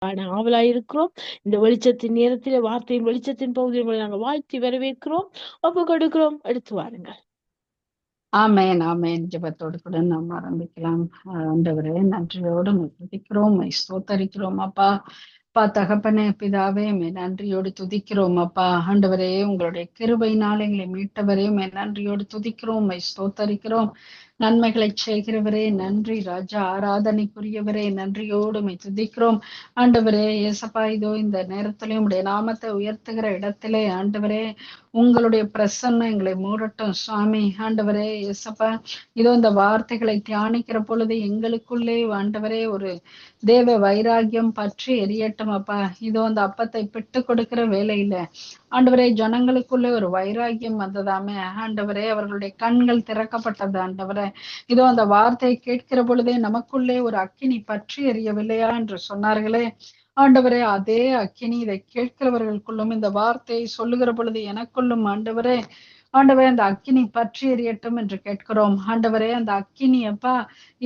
ஆவலாயிருக்கிறோம். இந்த வெளிச்சத்தின் நேரத்திலே வார்த்தையின் வெளிச்சத்தின் பகுதியை உங்களை நாங்கள் வாழ்த்தி வரவேற்கிறோம், ஒப்பு கொடுக்கிறோம். எடுத்து வாருங்கள். ஆமேன் ஆமேன். ஜெபத்தோடு கூட நாம் ஆரம்பிக்கலாம். ஆண்டவரே, நன்றியோடு துதிக்கிறோம், ஸ்தோத்தரிக்கிறோம் அப்பா. தகப்பனே, பிதாவே, நன்றியோடு துதிக்கிறோம் அப்பா. ஆண்டவரே, உங்களுடைய கிருபையினால் எங்களை மீட்டவரே, நன்றியோடு துதிக்கிறோம், ஸ்தோத்தரிக்கிறோம். நன்மைகளை செய்கிறவரே நன்றி ராஜா. ஆராதனைக்குரியவரே நன்றியோடு துதிக்கிறோம். ஆண்டவரே ஏசப்பா, இதோ இந்த நேரத்திலே உடைய நாமத்தை உயர்த்துகிற இடத்திலே ஆண்டவரே, உங்களுடைய பிரசன்னம் எங்களை மூடட்டும் சுவாமி. ஆண்டவரே ஏசப்பா, இதோ இந்த வார்த்தைகளை தியானிக்கிற பொழுது எங்களுக்குள்ளே ஆண்டவரே ஒரு தேவ வைராகியம் பற்றி எரியட்டும் அப்பா. இதோ அந்த அப்பத்தை பிட்டு கொடுக்கிற வேலையில ஆண்டவரே ஜனங்களுக்குள்ளே ஒரு வைராகியம் வந்ததாமே ஆண்டவரே. அவர்களுடைய கண்கள் திறக்கப்பட்டது ஆண்டவரே. இதோ அந்த வார்த்தையை கேட்கிற பொழுதே நமக்குள்ளே ஒரு அக்கினி பற்றி எரியவில்லையா என்று சொன்னார்களே ஆண்டவரே. அதே அக்கினி இதை கேட்கிறவர்களுக்குள்ளும் இந்த வார்த்தையை சொல்லுகிற பொழுது எனக்குள்ளும் ஆண்டவரே, ஆண்டவரே அந்த அக்கினி பற்றி எரியட்டும் என்று கேட்கிறோம் ஆண்டவரே. அந்த அக்கினி அப்பா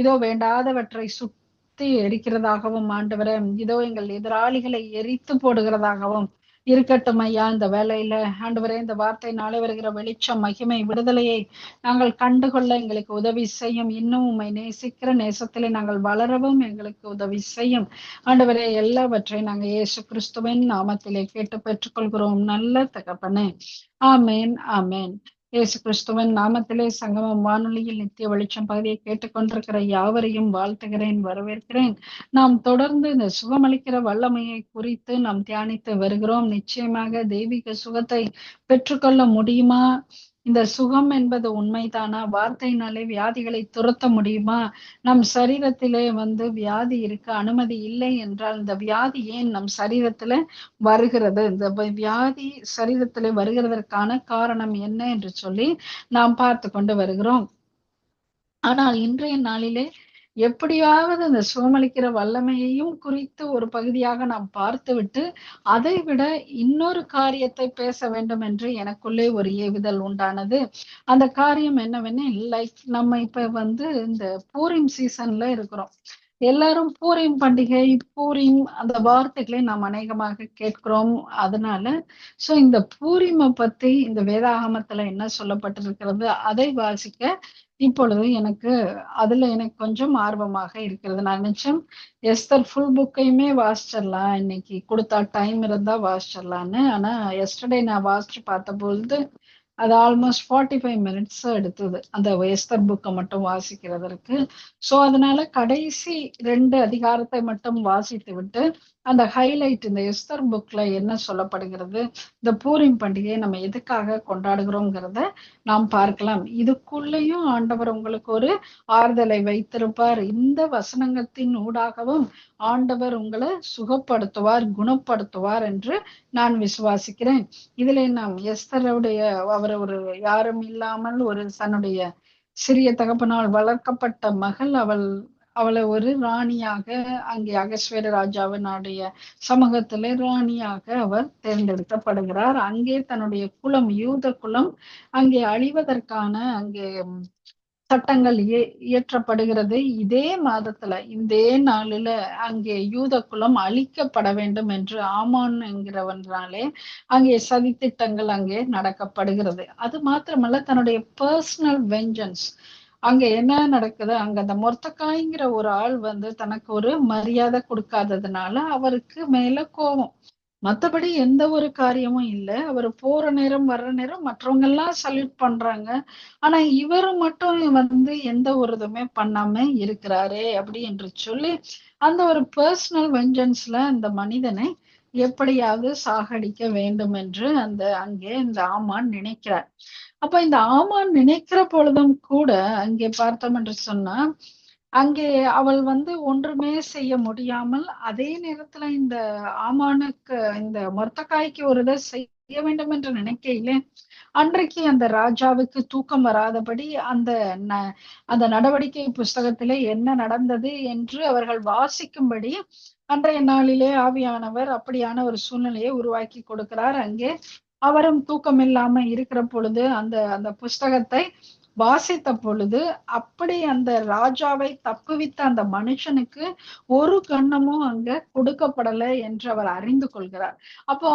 இதோ வேண்டாதவற்றை சுத்தி எரிக்கிறதாகவும் ஆண்டவரே, இதோ எங்கள் எதிராளிகளை எரித்து போடுகிறதாகவும் இருக்கட்டும் ஐயா. இந்த வேலையில ஆண்டவரே, இந்த வார்த்தை நாளை வருகிற வெளிச்சம், மகிமை, விடுதலையை நாங்கள் கண்டுகொள்ள எங்களுக்கு உதவி செய்யும். இன்னும் உம்மை நேசிக்கிற நேசத்திலே நாங்கள் வளரவும் எங்களுக்கு உதவி செய்யும் ஆண்டவரே. எல்லாவற்றையும் நாங்கள் இயேசு கிறிஸ்துவின் நாமத்திலே கேட்டு பெற்றுக்கொள்கிறோம் நல்ல தகப்பனே. ஆமேன் ஆமேன். இயேசு கிறிஸ்துவின் நாமத்திலே சங்கமம் வானொலியில் நித்திய வெளிச்சம் பகுதியை கேட்டுக்கொண்டிருக்கிற யாவரையும் வாழ்த்துகிறேன், வரவேற்கிறேன். நாம் தொடர்ந்து இந்த சுகமளிக்கிற வல்லமையை குறித்து நாம் தியானித்து வருகிறோம். நிச்சயமாக தெய்வீக சுகத்தை பெற்றுக்கொள்ள முடியுமா? இந்த சுகம் என்பது உண்மைதானா? வார்த்தையினாலே வியாதிகளை துரத்த முடியுமா? நம் சரீரத்திலே வியாதி இருக்க அனுமதி இல்லை என்றால் இந்த வியாதி ஏன் நம் சரீரத்துல வருகிறது? இந்த வியாதி சரீரத்திலே வருகிறதற்கான காரணம் என்ன என்று சொல்லி நாம் பார்த்து கொண்டு வருகிறோம். ஆனால் இன்றைய நாளிலே எப்படியாவது அந்த சுகமளிக்கிற வல்லமையையும் குறித்து ஒரு பகுதியாக நாம் பார்த்துவிட்டு அதை விட இன்னொரு காரியத்தை பேச வேண்டும் என்று எனக்குள்ளே ஒரு ஏவுதல் உண்டானது. அந்த காரியம் என்னவென்னு, லைக் நம்ம இப்ப இந்த பூரிம் சீசன்ல இருக்கிறோம். எல்லாரும் பூரிம் பண்டிகை, பூரிம் அந்த வார்த்தைகளை நாம் அநேகமாக கேட்கிறோம். அதனால இந்த பூரிமை பத்தி இந்த வேதாகமத்துல என்ன சொல்லப்பட்டிருக்கிறது அதை வாசிக்க இப்பொழுது அதுல எனக்கு கொஞ்சம் ஆர்வமாக இருக்கிறது. நான் நினைச்சேன் எஸ்தர் ஃபுல் புக்கையுமே வாசிச்சிடலாம், இன்னைக்கு கொடுத்தா டைம் இருந்தா வாசிச்சிடலான்னு. ஆனா எஸ்டர்டே நான் வாசிச்சு பார்த்த பொழுது அது ஆல்மோஸ்ட் 45 மினிட்ஸ் எடுத்தது அந்த எஸ்தர் புக்கை மட்டும் வாசிக்கிறதற்கு. அதனால கடைசி 2 அதிகாரத்தை மட்டும் வாசித்து விட்டு அந்த ஹைலைட் இந்த எஸ்தர் புக்ல என்ன சொல்லப்படுகிறது, இந்த பூரிம் பண்டிகையை நம்ம எதுக்காக கொண்டாடுகிறோம்ங்கிறத நாம் பார்க்கலாம். இதுக்குள்ளேயும் ஆண்டவர் உங்களுக்கு ஒரு ஆறுதலை வைத்திருப்பார். இந்த வசனங்கத்தின் ஊடாகவும் ஆண்டவர் உங்களை சுகப்படுத்துவார், குணப்படுத்துவார் என்று நான் விசுவாசிக்கிறேன். இதுல நாம் எஸ்தருடைய அவர் ஒரு யாரும் இல்லாமல் ஒரு தன்னுடைய சிறிய தகப்பனால் வளர்க்கப்பட்ட மகள், அவளை ஒரு ராணியாக அங்கே அகஸ்வேர ராஜாவினுடைய சமூகத்திலே ராணியாக அவர் தேர்ந்தெடுக்கப்படுகிறார். அங்கே தன்னுடைய குலம், யூத குலம் அங்கே அழிவதற்கான அங்கே சட்டங்கள் இயற்றப்படுகிறது. இதே மாதத்துல இதே நாளில அங்கே யூத குலம் அழிக்கப்பட வேண்டும் என்று ஆமான் என்கிறவனாலே அங்கே சதித்திட்டங்கள் அங்கே நடக்கப்படுகிறது. அது மாத்திரமல்ல, தன்னுடைய பர்சனல் வெஞ்சன்ஸ் அங்க என்ன நடக்குது, அங்க அந்த மொர்தெகாய்ங்கிற ஒரு ஆள் தனக்கு ஒரு மரியாதை கொடுக்காததுனால அவருக்கு மேல கோபம். மத்தபடி எந்த ஒரு காரியமும் இல்லை. அவர் போற நேரம் வர்ற நேரம் மற்றவங்க எல்லாம் சல்யூட் பண்றாங்க. ஆனா இவரு மட்டும் எந்த ஒரு இதுவுமே பண்ணாம இருக்கிறாரே அப்படி என்று சொல்லி அந்த ஒரு பர்சனல் வெஞ்சன்ஸ்ல அந்த மனிதனை எப்படியாவது சாகடிக்க வேண்டும் என்று அங்கே இந்த ஆமான் நினைக்கிறார். அப்ப இந்த ஆமான் நினைக்கிற பொழுதும் கூட அங்கே பார்த்தோம் என்று சொன்னா, அங்கே அவள் ஒன்றுமே செய்ய முடியாமல், அதே நேரத்துல இந்த ஆமானுக்கு இந்த மொர்தெகாய்க்கு ஒரு இதை செய்ய வேண்டும் என்று நினைக்கையிலே அன்றைக்கு அந்த ராஜாவுக்கு தூக்கம் வராதபடி அந்த நடவடிக்கை புஸ்தகத்திலே என்ன நடந்தது என்று அவர்கள் வாசிக்கும்படி அன்றைய நாளிலே ஆவியானவர் அப்படியான ஒரு சூழ்நிலையை உருவாக்கி கொடுக்கிறார். அங்கே அவரும் தூக்கம் இல்லாம இருக்கிற பொழுது அந்த புஸ்தகத்தை வாசித்த பொழுது அப்படி அந்த ராஜாவை தப்புவித்த அந்த மனுஷனுக்கு ஒரு கணமும் அங்க கொடுக்கப்படலை என்று அவர் அறிந்து கொள்கிறார். அப்போ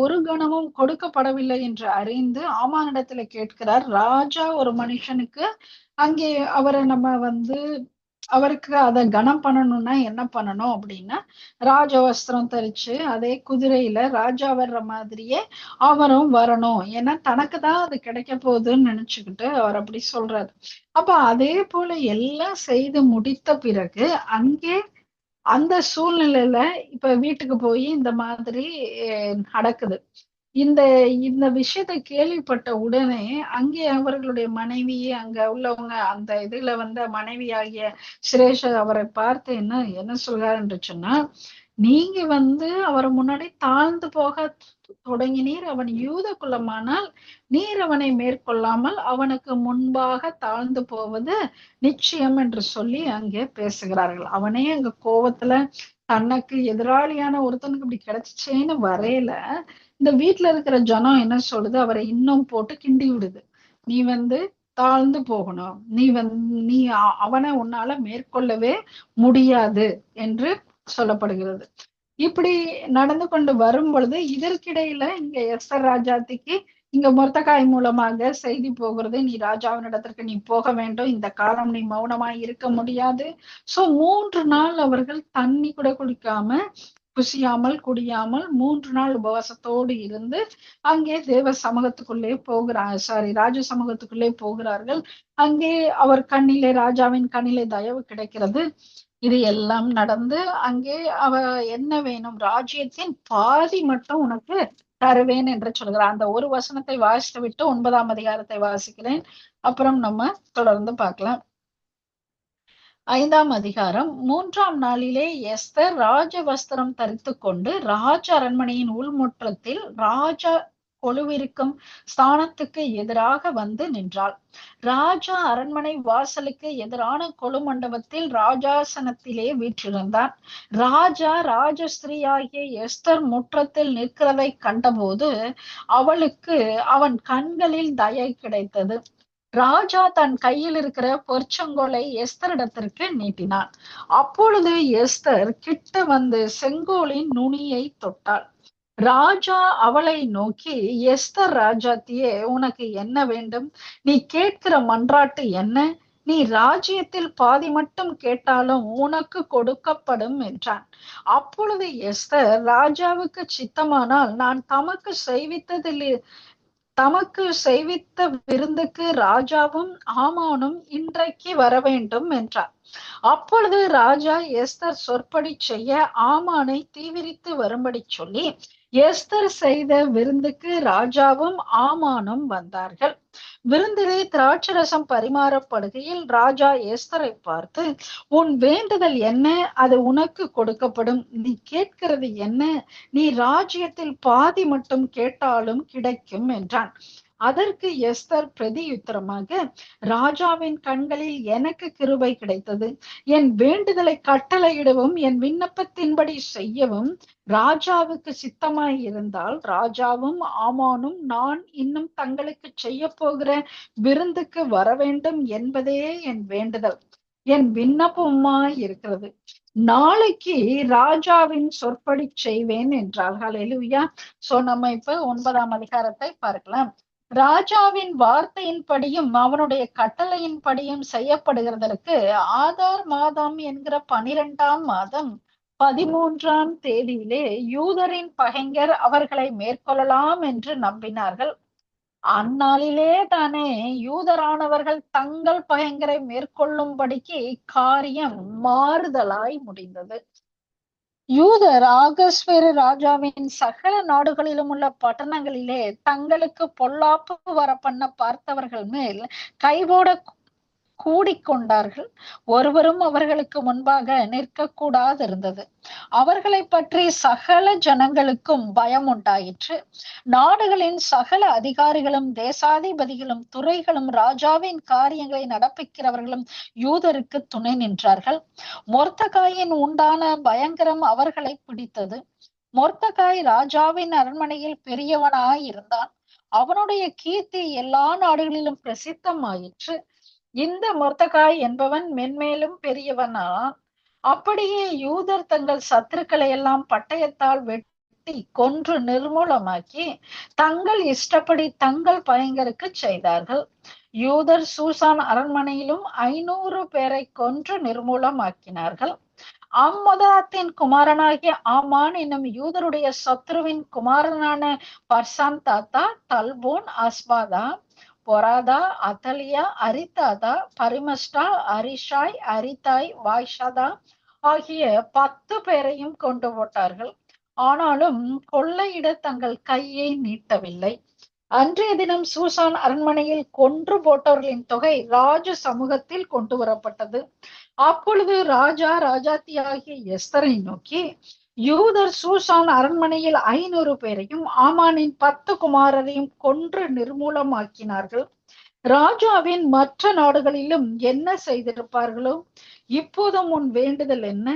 ஒரு கணமும் கொடுக்கப்படவில்லை என்று அறிந்து ஆமானிடத்துல கேட்கிறார். ராஜா ஒரு மனுஷனுக்கு அங்கே அவரை நம்ம அவருக்கு அதை கனம் பண்ணணும்னா என்ன பண்ணணும் அப்படின்னா, ராஜ வஸ்திரம் தரிச்சு அதே குதிரையில ராஜா வர்ற மாதிரியே அவரும் வரணும். ஏன்னா தனக்கு தான் அது கிடைக்க போகுதுன்னு நினைச்சுக்கிட்டு அவர் அப்படி சொல்றாரு. அப்ப அதே போல எல்லாம் செய்து முடித்த பிறகு அங்கே அந்த சூழ்நிலையில இப்ப வீட்டுக்கு போய் இந்த மாதிரி நடக்குது. இந்த இந்த விஷயத்தை கேள்விப்பட்ட உடனே அங்கே அவர்களுடைய மனைவி, அங்க உள்ளவங்க, அந்த இதுல மனைவியாகிய சிரேஷ அவரை பார்த்து என்ன சொல்றாரு என்று சொன்னா, நீங்க அவரை முன்னாடி தாழ்ந்து போக தொடங்கினீர். அவன் யூத குலமானால் நீர் அவனை மேற்கொள்ளாமல் அவனுக்கு முன்பாக தாழ்ந்து போவது நிச்சயம் என்று சொல்லி அங்கே பேசுகிறார்கள். அவனே அங்க கோவத்துல தனக்கு எதிராளியான ஒருத்தனுக்கு இப்படி கிடைச்சிச்சேன்னு வரையில இந்த வீட்டுல இருக்கிற ஜனம் என்ன சொல்லுது, அவரை இன்னும் போட்டு கிண்டி விடுது. நீ தாழ்ந்து போகணும், நீ அவனை உன்னால மேற்கொள்ளவே முடியாது என்று சொல்லப்படுகிறது. இப்படி நடந்து கொண்டு வரும் பொழுது இதற்கிடையில இங்க எஸ்தர் ராஜாத்திக்கு இங்க மொர்தகாய் மூலமாக செய்தி போகிறது, நீ ராஜாவின் இடத்திற்கு நீ போக வேண்டும், இந்த காலம் நீ மௌனமாய் இருக்க முடியாது. சோ 3 நாள் அவர்கள் தண்ணி கூட குடிக்காம, புசியாமல் குடியாமல் 3 நாள் உபவாசத்தோடு இருந்து அங்கே தேவ சமூகத்துக்குள்ளே ராஜ சமூகத்துக்குள்ளே போகிறார்கள். அங்கே அவர் கண்ணிலே, ராஜாவின் கண்ணிலே தயவு கிடைக்கிறது. இது எல்லாம் நடந்து அங்கே அவ என்ன வேணும், ராஜ்யத்தின் பாதி மட்டும் உனக்கு தருவேன் என்று சொல்கிறார். அந்த ஒரு வசனத்தை வாசித்து விட்டு 9ஆம் அதிகாரத்தை வாசிக்கிறேன், அப்புறம் நம்ம தொடர்ந்து பார்க்கலாம். 5ஆம் அதிகாரம். 3ஆம் நாளிலே எஸ்தர் ராஜ வஸ்திரம் தரித்து கொண்டு ராஜ அரண்மனையின் உள்முற்றத்தில் ராஜா கொலுவிருக்கும் ஸ்தானத்துக்கு எதிராக நின்றாள். ராஜா அரண்மனை வாசலுக்கு எதிரான கொலு மண்டபத்தில் ராஜாசனத்திலே வீற்றிருந்தான். ராஜா ராஜஸ்திரீயாகிய எஸ்தர் முற்றத்தில் நிற்கிறதை கண்டபோது அவளுக்கு அவன் கண்களில் தயை கிடைத்தது. ராஜா தன் கையில் இருக்கிற பொற்செங்கோலை எஸ்தரிடத்திற்கு நீட்டினான். அப்பொழுது எஸ்தர் கிட்ட செங்கோலின் நுனியை தொட்டாள். ராஜா அவளை நோக்கி, எஸ்தர் ராஜாத்தியே, உனக்கு என்ன வேண்டும்? நீ கேட்கிற மன்றாட்டு என்ன? நீ ராஜ்யத்தில் பாதி மட்டும் கேட்டாலும் உனக்கு கொடுக்கப்படும் என்றான். அப்பொழுது எஸ்தர், ராஜாவுக்கு சித்தமானால் நான் தமக்கு செய்வித்த விருந்துக்கு ராஜாவும் ஆமானும் இன்றைக்கு வர வேண்டும் என்றார். அப்பொழுது ராஜா எஸ்தர் சொற்படி செய்ய ஆமானை தீவிரித்து வரும்படி சொல்லி எஸ்தர் செய்த விருந்துக்கு ராஜாவும் ஆமானும் வந்தார்கள். விருந்திலே திராட்சரசம் பரிமாறப்படுகையில் ராஜா எஸ்தரை பார்த்து, உன் வேண்டுதல் என்ன? அது உனக்கு கொடுக்கப்படும். நீ கேட்கிறது என்ன? நீ ராஜ்யத்தில் பாதி மட்டும் கேட்டாலும் கிடைக்கும் என்றான். அதற்கு எஸ்தர் பிரதியுத்தரமாக, ராஜாவின் கண்களில் எனக்கு கிருபை கிடைத்தது. என் வேண்டுதலை கட்டளையிடவும் என் விண்ணப்பத்தின்படி செய்யவும் ராஜாவுக்கு சித்தமாய் இருந்தால் ராஜாவும் ஆமானும் நான் இன்னும் தங்களுக்கு செய்ய போகிற விருந்துக்கு வர வேண்டும் என்பதே என் வேண்டுதல், என் விண்ணப்பமாய் இருக்கிறது. நாளைக்கு ராஜாவின் சொற்படி செய்வேன் என்றாள். ஹல்லேலூயா. சோ நம்ம இப்ப 9ஆம் அதிகாரத்தை பார்க்கலாம். ராஜாவின் வார்த்தையின்படியும் அவனுடைய கட்டளையின் படியும் செய்யப்படுகிறதற்கு ஆதார் மாதம் என்கிற 12ஆம் மாதம் 13ஆம் தேதியிலே யூதரின் பகைஞர் அவர்களை மேற்கொள்ளலாம் என்று நம்பினார்கள். அந்நாளிலே தானே யூதரானவர்கள் தங்கள் பகைஞரை மேற்கொள்ளும்படிக்கு காரியம் மாறுதலாய் முடிந்தது. யூதர் ஆகஸ்வேரு ராஜாவின் சகல நாடுகளிலும் உள்ள பட்டணங்களிலே தங்களுக்கு பொல்லாப்பு வர பண்ண பார்த்தவர்கள் மேல் கைபோட கூடிக்கொண்டார்கள். ஒருவரும் அவர்களுக்கு முன்பாக நிற்க கூடாதிருந்தது. அவர்களை பற்றி சகல ஜனங்களுக்கும் பயம் உண்டாயிற்று. நாடுகளின் சகல அதிகாரிகளும் தேசாதிபதிகளும் துறைகளும் ராஜாவின் காரியங்களை நடப்பிக்கிறவர்களும் யூதருக்கு துணை நின்றார்கள். மொர்தகாயின் உண்டான பயங்கரம் அவர்களை பிடித்தது. மொர்தகாய் ராஜாவின் அரண்மனையில் பெரியவனாய் இருந்தான். அவனுடைய கீர்த்தி எல்லா நாடுகளிலும் பிரசித்தமாயிற்று. இந்த மொர்தெகாய் என்பவன் மென்மேலும் பெரியவனான். அப்படியே யூதர் தங்கள் சத்துருக்களை எல்லாம் பட்டயத்தால் வெட்டி கொன்று நிர்மூலமாக்கி தங்கள் இஷ்டப்படி தங்கள் பயங்கருக்கு செய்தார்கள். யூதர் சூசான் அரண்மனையிலும் 500 பேரை கொன்று நிர்மூலமாக்கினார்கள். அம்மொதாத்தின் குமாரனாகிய ஆமான் என்னும் யூதருடைய சத்ருவின் குமாரனான பர்சாந்தாத்தா, தல்போன், அஸ்பாதா, பொராதா, அத்தலியா, அரித்தாதா, பரிமஸ்டா, அரிஷாய், அரித்தாய், வாய்ஷாதா ஆகிய 10 பேரையும் கொண்டு போட்டார்கள். ஆனாலும் கொள்ளையிட தங்கள் கையை நீட்டவில்லை. அன்றைய தினம் சூசான் அரண்மனையில் கொன்று போட்டவர்களின் தொகை ராஜ சமூகத்தில் கொண்டு வரப்பட்டது. அப்பொழுது ராஜா ராஜாத்தியாகிய எஸ்தரை நோக்கி, யூதர் சூசான் அரண்மனையில் 500 பேரையும் ஆமானின் 10 குமாரரையும் கொன்று நிர்மூலமாக்கினார்கள். ராஜாவின் மற்ற நாடுகளிலும் என்ன செய்திருப்பார்களோ? இப்போதும் உன் வேண்டுதல் என்ன?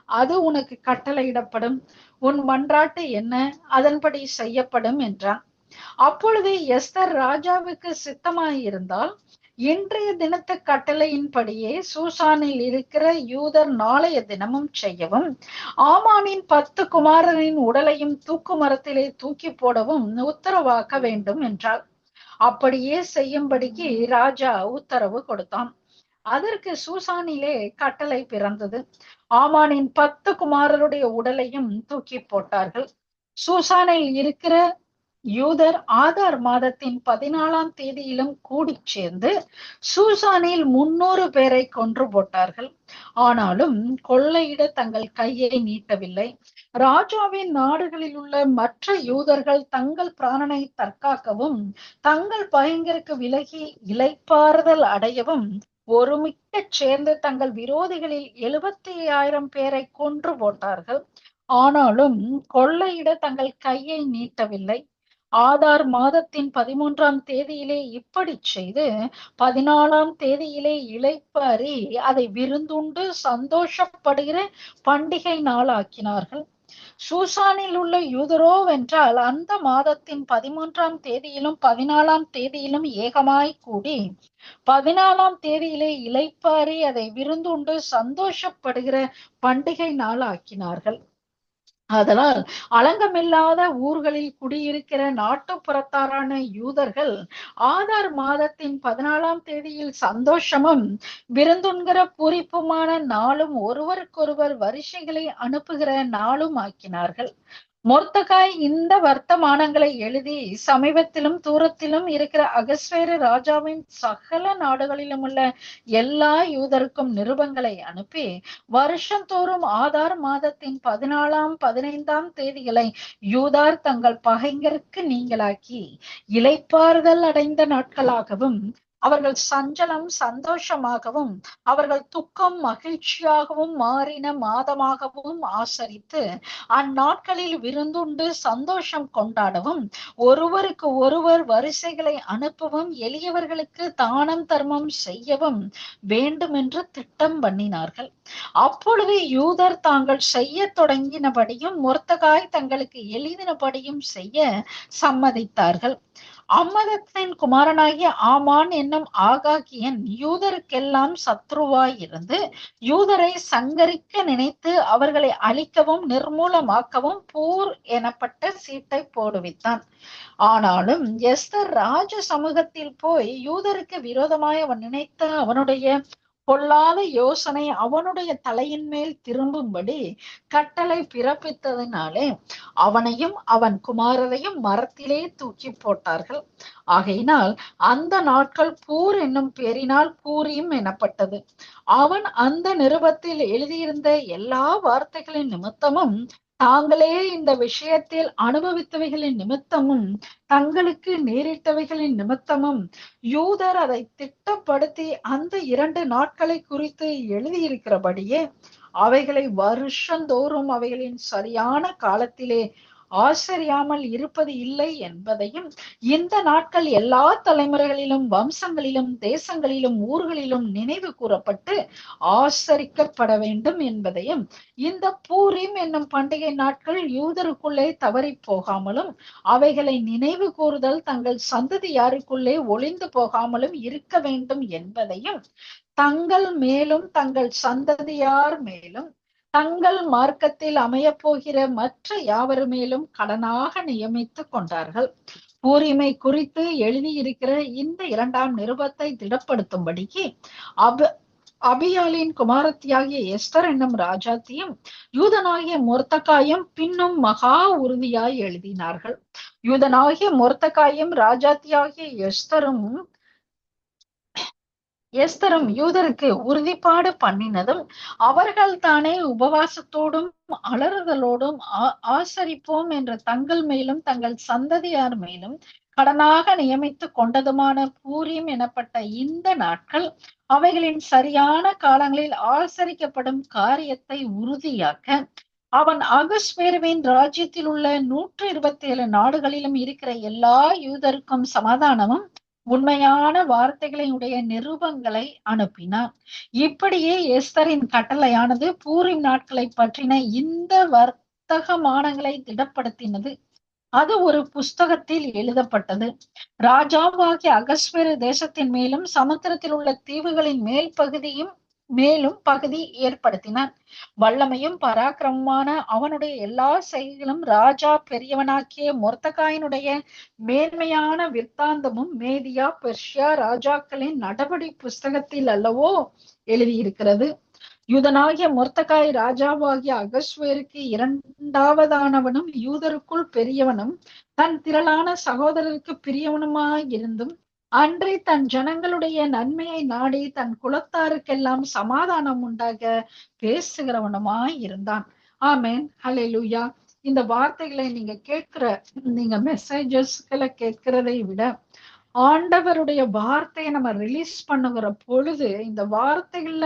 அது உனக்கு கட்டளையிடப்படும். உன் மன்றாட்டு என்ன? அதன்படி செய்யப்படும் என்றான். அப்பொழுது எஸ்தர் ராஜாவுக்கு சித்தமாயிருந்தால் இன்றைய தினத்து கட்டளையின்படியே சூசானில் இருக்கிற யூதர் நாளைய தினமும் செய்யவும், ஆமானின் 10 குமாரரின் உடலையும் தூக்கு மரத்திலே தூக்கி போடவும் உத்தரவாக்க வேண்டும் என்றாள். அப்படியே செய்யும்படிக்கு ராஜா உத்தரவு கொடுத்தான். அதற்கு சூசானிலே கட்டளை பிறந்தது. ஆமானின் 10 குமாரருடைய உடலையும் தூக்கி போட்டார்கள். சூசானில் இருக்கிற யூதர் ஆதார் மாதத்தின் 14ஆம் தேதியிலும் கூடி சேர்ந்து சூசானில் 300 பேரை கொன்று போட்டார்கள். ஆனாலும் கொள்ளையிட தங்கள் கையை நீட்டவில்லை. ராஜாவின் நாடுகளில் உள்ள மற்ற யூதர்கள் தங்கள் பிராணனை தற்காக்கவும் தங்கள் பயங்கருக்கு விலகி இளைப்பாறுதல் அடையவும் ஒருமிக்க சேர்ந்து தங்கள் விரோதிகளில் 75,000 பேரை கொன்று போட்டார்கள். ஆனாலும் கொள்ளையிட தங்கள் கையை நீட்டவில்லை. ஆதார் மாதத்தின் 13ஆம் தேதியிலே இப்படி செய்து 14ஆம் தேதியிலே இளைப்பாரி அதை விருந்துண்டு சந்தோஷப்படுகிற பண்டிகை நாளாக்கினார்கள். சூசானில் உள்ள யூதரோவென்றால் அந்த மாதத்தின் 13ஆம் தேதியிலும் 14ஆம் தேதியிலும் ஏகமாய் கூடி 14ஆம் தேதியிலே இளைப்பாரி அதை விருந்துண்டு சந்தோஷப்படுகிற பண்டிகை நாளாக்கினார்கள். அதனால் அலங்கமில்லாத ஊர்களில் குடியிருக்கிற நாட்டுப்புறத்தாரான யூதர்கள் ஆதார் மாதத்தின் 14ஆம் தேதியில் சந்தோஷமும் விருந்துண்கிற பூரிப்புமான நாளும் ஒருவருக்கொருவர் வரிசைகளை அனுப்புகிற நாளும் ஆக்கினார்கள். மொர்தெகாய் இந்த வர்த்தமானங்களை எழுதி சமீபத்திலும் தூரத்திலும் இருக்கிற அகஸ்வேரு ராஜாவின் சகல நாடுகளிலும் உள்ள எல்லா யூதருக்கும் நிருபங்களை அனுப்பி வருஷந்தோறும் ஆதார் மாதத்தின் 14ஆம் 15ஆம் தேதிகளை யூதார் தங்கள் பகைஞருக்கு நீங்களாக்கி இளைப்பாறுதல் அடைந்த நாட்களாகவும் அவர்கள் சஞ்சலம் சந்தோஷமாகவும் அவர்கள் துக்கம் மகிழ்ச்சியாகவும் மாறின மாதமாகவும் ஆசரித்து அந்நாட்களில் விருந்துண்டு சந்தோஷம் கொண்டாடவும் ஒருவருக்கு ஒருவர் வரிசைகளை அனுப்பவும் எளியவர்களுக்கு தானம் தர்மம் செய்யவும் வேண்டும் என்று திட்டம் பண்ணினார்கள். அப்பொழுது யூதர் தாங்கள் செய்ய தொடங்கினபடியும் மொர்தெகாய் தங்களுக்கு எழுதினபடியும் செய்ய சம்மதித்தார்கள். அம்மதத்தின் குமாரனாகிய ஆமான் என்னும் ஆகாகியன் யூதருக்கெல்லாம் சத்ருவாயிருந்து யூதரை சங்கரிக்க நினைத்து அவர்களை அழிக்கவும் நிர்மூலமாக்கவும் பூர் எனப்பட்ட சீட்டை போடுவித்தான். ஆனாலும் எஸ்தர் ராஜ சமூகத்தில் போய் யூதருக்கு விரோதமாய் அவன் நினைத்த அவனுடைய பொல்லாத யோசனை அவனுடைய தலையின் மேல் திரும்பும்படி கட்டளை பிறப்பித்ததினாலே அவனையும் அவன் குமாரரையும் மரத்திலே தூக்கி போட்டார்கள். ஆகையினால் அந்த நாட்கள் பூர் என்னும் பேரினால் பூரியும் எனப்பட்டது. அவன் அந்த நிருபத்தில் எழுதியிருந்த எல்லா வார்த்தைகளின் நிமித்தமும் தாங்களே இந்த விஷயத்தில் அனுபவித்தவைகளின் நிமித்தமும் தங்களுக்கு நேரிட்டவைகளின் நிமித்தமும் யூதர் அதை திட்டப்படுத்தி அந்த 2 நாட்களை குறித்து எழுதியிருக்கிறபடியே அவைகளை வருஷந்தோறும் அவைகளின் சரியான காலத்திலே ஆசரியாமல் இருப்பது இல்லை என்பதையும், இந்த நாட்கள் எல்லா தலைமுறைகளிலும், வம்சங்களிலும், தேசங்களிலும், ஊர்களிலும் நினைவு கூறப்பட்டு ஆசரிக்கப்பட வேண்டும் என்பதையும், இந்த பூரீம் என்னும் பண்டிகை நாட்கள் யூதருக்குள்ளே தவறி போகாமலும், அவைகளை நினைவு கூறுதல் தங்கள் சந்ததியாருக்குள்ளே ஒளிந்து போகாமலும் இருக்க வேண்டும் என்பதையும், தங்கள் மேலும் தங்கள் சந்ததியார் மேலும் தங்கள் மார்க்கத்தில் அமையப் போகிற மற்ற யாவர் மேலும் கடனாக நியமித்துக் கொண்டார்கள். பூரிமை குறித்து எழுதியிருக்கிற இந்த 2ஆம் நிருபத்தை திடப்படுத்தும்படிக்கு அபியாலின் குமாரத்தியாகிய எஸ்தர் என்னும் ராஜாத்தியும் யூதனாகிய மொர்தகாயும் பின்னும் மகா உறுதியாய் எழுதினார்கள். யூதனாகிய மொர்தகாயும் ராஜாத்தியாகிய எஸ்தரும் யூதருக்கு உறுதிப்பாடு பண்ணினதும், அவர்கள் தானே உபவாசத்தோடும் அலறுதலோடும் ஆசரிப்போம் என்று தங்கள் மேலும் தங்கள் சந்ததியார் மேலும் கடனாக நியமித்து கொண்டதுமான பூரீம் எனப்பட்ட இந்த நாட்கள் அவைகளின் சரியான காலங்களில் ஆசரிக்கப்படும் காரியத்தை உறுதியாக்க, அவன் அகஸ்வேருவின் ராஜ்யத்தில் உள்ள 127 நாடுகளிலும் இருக்கிற எல்லா யூதருக்கும் சமாதானமும் உண்மையான வார்த்தைகளுடைய நிருபங்களை அனுப்பினார். இப்படியே எஸ்தரின் கட்டளையானது பூரிம் நாட்களை பற்றின இந்த வர்த்தகமானங்களை திடப்படுத்தினது. அது ஒரு புஸ்தகத்தில் எழுதப்பட்டது. ராஜாவாகிய அகஸ்வேரு தேசத்தின் மேலும் சமுத்திரத்தில் உள்ள தீவுகளின் மேலும் பகுதி ஏற்படுத்தினான். வல்லமையும் பராக்கிரமமான அவனுடைய எல்லா செயல்களும் ராஜா பெரியவனாக்கிய மொர்தகாயினுடைய மேன்மையான விற்த்தாந்தமும் மேதியா பெர்ஷியா ராஜாக்களின் நடபடி புஸ்தகத்தில் அல்லவோ எழுதியிருக்கிறது. யூதனாகிய மொர்தகாய் ராஜாவாகிய அகஸ்வேருக்கு 2ஆவதானவனும் யூதருக்குள் பெரியவனும் தன் திரளான சகோதரருக்கு பிரியவனுமாயிருந்தும் அன்றி தன் ஜனங்களுடைய நன்மையை நாடி தன் குலத்தாருக்கெல்லாம் சமாதானம் உண்டாக பேசுகிறவனுமாய் இருந்தான். ஆமேன், ஹல்லேலூயா. இந்த வார்த்தைகளை நீங்க மெசேஜஸ்களை கேட்கிறதை விட ஆண்டவருடைய வார்த்தையை நம்ம ரிலீஸ் பண்ணுகிற பொழுது இந்த வார்த்தைகள்ல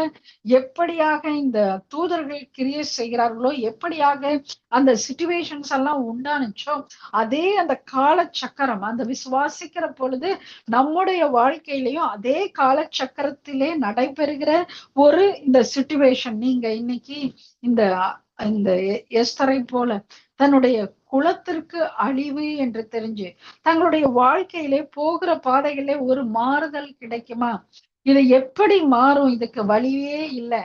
எப்படியாக இந்த தூதர்கள் கிரியை செய்கிறார்களோ, எப்படியாக அந்த சிச்சுவேஷன்ஸ் எல்லாம் உண்டானுச்சோ, அதே அந்த கால சக்கரம் அந்த விசுவாசிக்கிற பொழுது நம்முடைய வாழ்க்கையிலையும் அதே கால சக்கரத்திலே நடைபெறுகிற ஒரு இந்த சிச்சுவேஷன். நீங்க இன்னைக்கு இந்த எஸ்தரை போல தன்னுடைய குலத்திற்கு அழிவு என்று தெரிஞ்சு தங்களுடைய வாழ்க்கையிலே போகிற பாதைகளிலே ஒரு மாறுதல் கிடைக்குமா? இது எப்படி மாறும்? இதுக்கு வழியே இல்லை.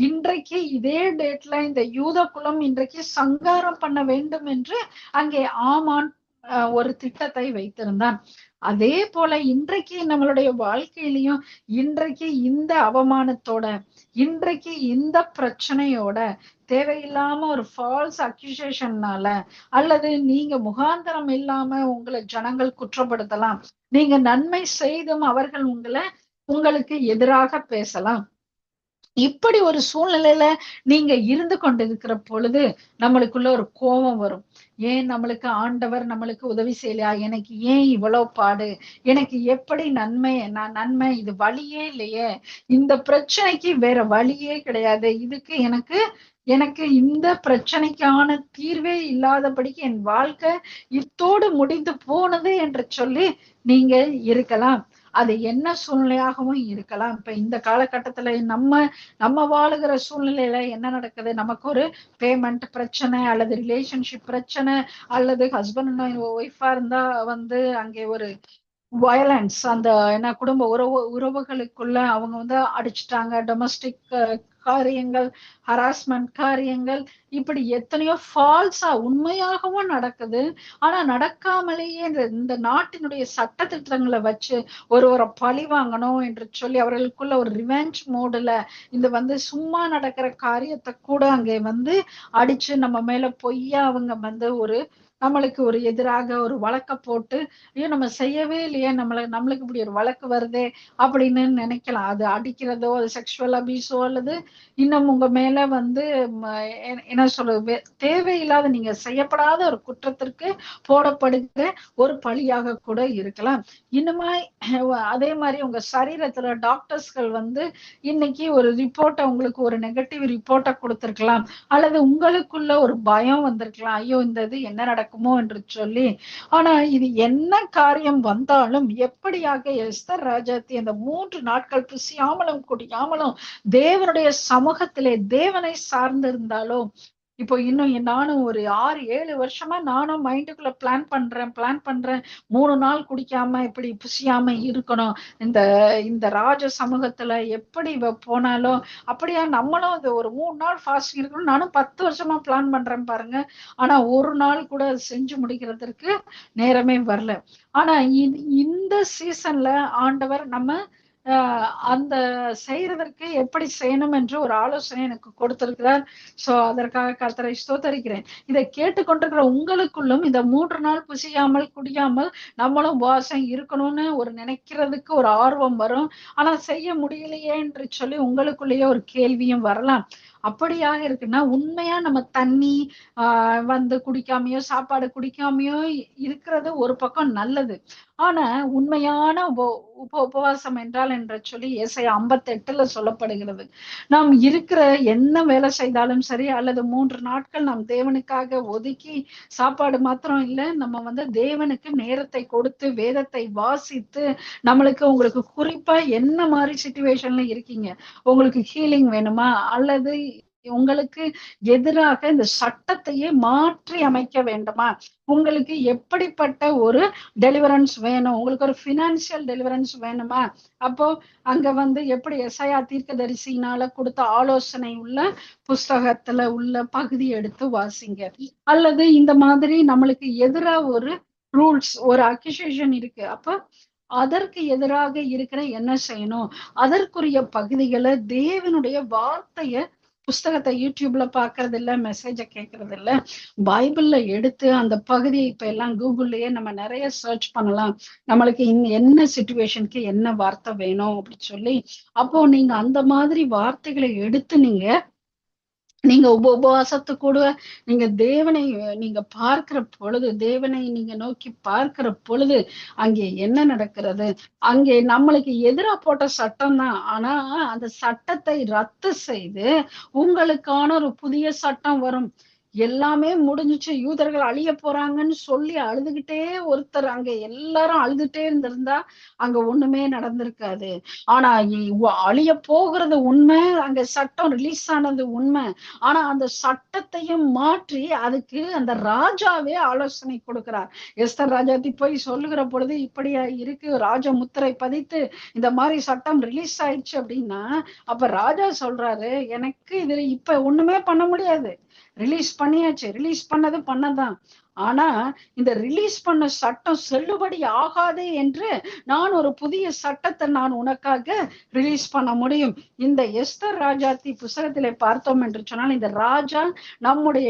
இன்றைக்கு இதே டேட்ல இந்த யூத குலம் இன்றைக்கு சங்காரம் பண்ண வேண்டும் என்று அங்கே ஆமான் ஒரு திட்டத்தை வைத்திருந்தான். அதே போல இன்றைக்கு நம்மளுடைய வாழ்க்கையிலையும் இன்றைக்கு இந்த அவமானத்தோட, இன்றைக்கு இந்த பிரச்சனையோட, தேவையில்லாம ஒரு ஃபால்ஸ் அக்யூசேஷன்னால அல்லது நீங்க முகாந்திரம் இல்லாம உங்களை ஜனங்கள் குற்றப்படுத்தலாம். நீங்க நன்மை செய்தும் அவர்கள் உங்களுக்கு எதிராக பேசலாம். இப்படி ஒரு சூழ்நிலையில நீங்க இருந்து கொண்டிருக்கிற பொழுது நம்மளுக்குள்ள ஒரு கோபம் வரும். ஏன் நம்மளுக்கு ஆண்டவர் நம்மளுக்கு உதவி செய்யலையா? எனக்கு ஏன் இவ்வளவு பாடு? எனக்கு எப்படி நன்மை இது வழியே இல்லையே. இந்த பிரச்சனைக்கு வேற வழியே கிடையாது. இதுக்கு எனக்கு இந்த பிரச்சனைக்கான தீர்வே இல்லாதபடிக்கு என் வாழ்க்கை இத்தோடு முடிந்து போனது என்று சொல்லி நீங்க இருக்கலாம். அது என்ன சூழ்நிலையாகவும் இருக்கலாம். இப்ப இந்த காலகட்டத்துல நம்ம வாழுகிற சூழ்நிலையில என்ன நடக்குது? நமக்கு ஒரு பேமெண்ட் பிரச்சனை அல்லது ரிலேஷன்ஷிப் பிரச்சனை அல்லது ஹஸ்பண்ட் அண்ட் ஒய்ஃபா இருந்தா அங்கே ஒரு வயலன்ஸ், அந்த என்ன குடும்ப உறவுகளுக்குள்ள அவங்க அடிச்சுட்டாங்க, டொமஸ்டிக் காரியங்கள், ஹராஸ்மெண்ட் காரியங்கள், இப்படி எத்தனையோ ஃபால்ஸா உண்மையாகவும் நடக்குது. ஆனா நடக்காமலேயே இந்த நாட்டினுடைய சட்ட திட்டங்களை வச்சு ஒருவரை பழி வாங்கணும் என்று சொல்லி அவர்களுக்குள்ள ஒரு ரிவெஞ்ச் மோடுல இந்த சும்மா நடக்கிற காரியத்தை கூட அங்கே அடிச்சு நம்ம மேல பொய்யா அவங்க நம்மளுக்கு ஒரு எதிராக ஒரு வழக்க போட்டு, ஐயோ நம்ம செய்யவே இல்லையே, நம்மளுக்கு இப்படி ஒரு வழக்கு வருதே அப்படின்னு நினைக்கலாம். அது அடிக்கிறதோ, அது செக்ஷுவல் அபியூஸோ அல்லது இன்னும் உங்க மேல வந்து என்ன சொல்றது, தேவையில்லாத நீங்க செய்யப்படாத ஒரு குற்றத்திற்கு போடப்படுகிற ஒரு பழியாக கூட இருக்கலாம். இன்னுமாய் அதே மாதிரி உங்க சரீரத்துல டாக்டர்ஸ்கள் வந்து இன்னைக்கு ஒரு ரிப்போர்ட்டை, உங்களுக்கு ஒரு நெகட்டிவ் ரிப்போர்ட்டை கொடுத்திருக்கலாம், அல்லது உங்களுக்குள்ள ஒரு பயம் வந்திருக்கலாம், ஐயோ இந்த இது என்ன நடக்குமோ என்று சொல்லி. ஆனா இது என்ன காரியம் வந்தாலும், எப்படியாக எஸ்தர் ராஜாத்தி அந்த 3 நாட்கள் புசியாமலும் குடியாமலும் தேவனுடைய சமூகத்திலே தேவனை சார்ந்திருந்தாலோ, இப்போ இன்னும் நானும் ஒரு 6-7 வருஷமா நானும் மைண்டுக்குள்ள பிளான் பண்றேன் 3 நாள் குடிக்காம இப்படி புசியாம இருக்கணும், இந்த இந்த ராஜ சமூகத்துல எப்படி போனாலும் அப்படியா நம்மளும் இந்த ஒரு 3 நாள் ஃபாஸ்டிங் இருக்கணும். நானும் 10 வருஷமா பிளான் பண்றேன் பாருங்க. ஆனா ஒரு நாள் கூட செஞ்சு முடிக்கிறதுக்கு நேரமே வரல. ஆனா இந்த சீசன்ல ஆண்டவர் நம்ம அந்த செய்யறதற்கு எப்படி செய்யணும் என்று ஒரு ஆலோசனை எனக்கு கொடுத்திருக்கிறார். சோ அதற்காக கர்த்தரை ஸ்தோத்தரிக்கிறேன். இதை கேட்டுக்கொண்டிருக்கிற உங்களுக்குள்ளும் இந்த 3 நாள் புசியாமல் குடியாமல் நம்மளும் உபவாசம் இருக்கணும்னு ஒரு நினைக்கிறதுக்கு ஒரு ஆர்வம் வரும். ஆனா செய்ய முடியலையே என்று சொல்லி உங்களுக்குள்ளேயே ஒரு கேள்வியும் வரலாம். அப்படியாக இருக்குன்னா, உண்மையா நம்ம தண்ணி வந்து குடிக்காமையோ சாப்பாடு குடிக்காமையோ இருக்கிறது ஒரு பக்கம் நல்லது. ஆனா உண்மையான உபவாசம் என்றால் என்று சொல்லி ஏசாயா 58 சொல்லப்படுகிறது. நாம் இருக்கிற என்ன வேலை செய்தாலும் சரி, அல்லது 3 நாட்கள் நாம் தேவனுக்காக ஒதுக்கி, சாப்பாடு மாத்திரம் இல்ல, நம்ம வந்து தேவனுக்கு நேரத்தை கொடுத்து வேதத்தை வாசித்து, உங்களுக்கு குறிப்பா என்ன மாதிரி சிச்சுவேஷன்ல இருக்கீங்க, உங்களுக்கு ஹீலிங் வேணுமா, அல்லது உங்களுக்கு எதிராக இந்த சட்டத்தையே மாற்றி அமைக்க வேண்டுமா, உங்களுக்கு எப்படிப்பட்ட ஒரு டெலிவரன்ஸ் வேணும், உங்களுக்கு ஒரு பினான்சியல் டெலிவரன்ஸ் வேணுமா, அப்போ அங்க வந்து எப்படி எசாயா தீர்க்கதரிசினால கொடுத்த ஆலோசனை உள்ள புஸ்தகத்துல உள்ள பகுதி எடுத்து வாசிங்க. அல்லது இந்த மாதிரி நம்மளுக்கு எதிரா ஒரு ரூல்ஸ், ஒரு அக்யூசேஷன் இருக்கு, அப்ப அதற்கு எதிராக இருக்கிற என்ன செய்யணும், அதற்குரிய பகுதிகளை தேவனுடைய வார்த்தைய, புஸ்தகத்தை யூடியூப்ல பாக்குறது இல்ல, மெசேஜ கேட்கறது இல்ல, பைபிள்ல எடுத்து அந்த பகுதியை இப்ப எல்லாம் கூகுள்லயே நம்ம நிறைய சர்ச் பண்ணலாம், நம்மளுக்கு என்ன சிச்சுவேஷனுக்கு என்ன வார்த்தை வேணும் அப்படி சொல்லி. அப்போ நீங்க அந்த மாதிரி வார்த்தைகளை எடுத்து நீங்க உபவாசத்து கூட நீங்க தேவனை நீங்க பார்க்கிற பொழுது, தேவனை நீங்க நோக்கி பார்க்கிற பொழுது அங்கே என்ன நடக்கிறது, அங்கே நம்மளுக்கு எதிரா போட்ட சட்டம் தான், ஆனா அந்த சட்டத்தை ரத்து செய்து உங்களுக்கான ஒரு புதிய சட்டம் வரும். எல்லாமே முடிஞ்சிச்சு, யூதர்கள் அழிய போறாங்கன்னு சொல்லி அழுதுகிட்டே ஒருத்தர் அங்க எல்லாரும் அழுதுட்டே இருந்திருந்தா அங்க ஒண்ணுமே நடந்திருக்காது. ஆனா அழிய போகிறது உண்மை, அங்க சட்டம் ரிலீஸ் ஆனது உண்மை. ஆனா அந்த சட்டத்தையும் மாற்றி அதுக்கு அந்த ராஜாவே ஆலோசனை கொடுக்கிறார். எஸ்தர் ராஜாத்தி போய் சொல்லுகிற பொழுது இப்படியா இருக்கு, ராஜ முத்திரை பதித்து இந்த மாதிரி சட்டம் ரிலீஸ் ஆயிடுச்சு அப்படின்னா, அப்ப ராஜா சொல்றாரு, எனக்கு இதுல இப்ப ஒண்ணுமே பண்ண முடியாது, ரிலீஸ் பண்ணியாச்சு, ரிலீஸ் பண்ணதான், ஆனா இந்த ரிலீஸ் பண்ண சட்டம் செல்லுபடி ஆகாது என்று நான் ஒரு புதிய சட்டத்தை நான் உனக்காக ரிலீஸ் பண்ண முடியும். இந்த எஸ்தர் ராஜாத்தி புஸ்தகத்திலே பார்த்தோம் என்று சொன்னால், இந்த ராஜா நம்முடைய